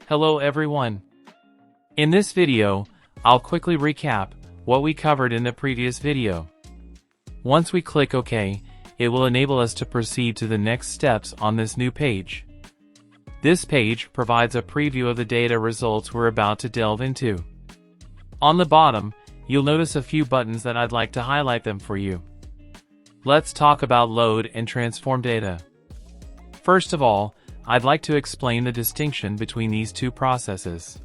Hello everyone. In this video, I'll quickly recap what we covered in the previous video. Once we click OK, it will enable us to proceed to the next steps on this new page. This page provides a preview of the data results we're about to delve into. On the bottom, you'll notice a few buttons that I'd like to highlight them for you. Let's talk about load and transform data. First of all, I'd like to explain the distinction between these two processes.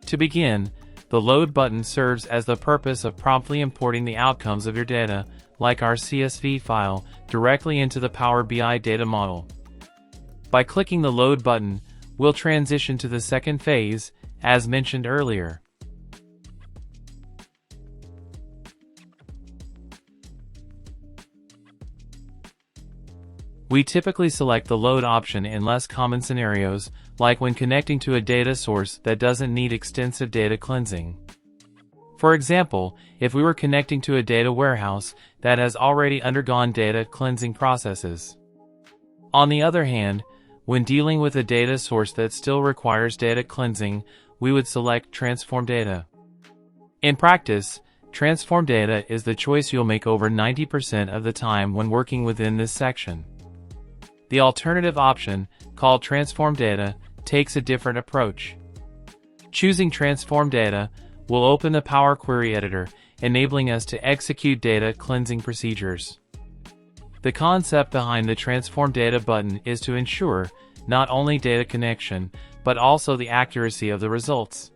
To begin, the load button serves as the purpose of promptly importing the outcomes of your data, like our CSV file, directly into the Power BI data model. By clicking the load button, we'll transition to the second phase, as mentioned earlier. We typically select the load option in less common scenarios, like when connecting to a data source that doesn't need extensive data cleansing. For example, if we were connecting to a data warehouse that has already undergone data cleansing processes. On the other hand, when dealing with a data source that still requires data cleansing, we would select Transform Data. In practice, Transform Data is the choice you'll make over 90% of the time when working within this section. The alternative option, called Transform Data, takes a different approach. Choosing Transform Data will open the Power Query Editor, enabling us to execute data cleansing procedures. The concept behind the Transform Data button is to ensure not only data connection, but also the accuracy of the results.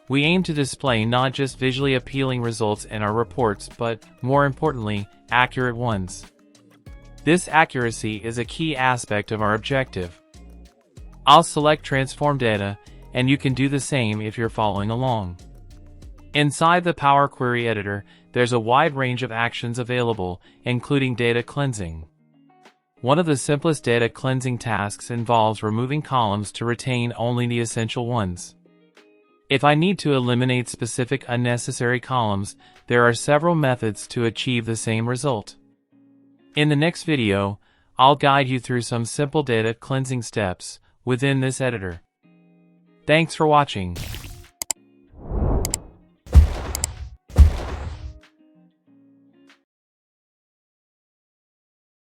We aim to display not just visually appealing results in our reports, but, more importantly, accurate ones. This accuracy is a key aspect of our objective. I'll select Transform Data, and you can do the same if you're following along. Inside the Power Query Editor, there's a wide range of actions available, including data cleansing. One of the simplest data cleansing tasks involves removing columns to retain only the essential ones. If I need to eliminate specific unnecessary columns, there are several methods to achieve the same result. In the next video, I'll guide you through some simple data cleansing steps within this editor. Thanks for watching.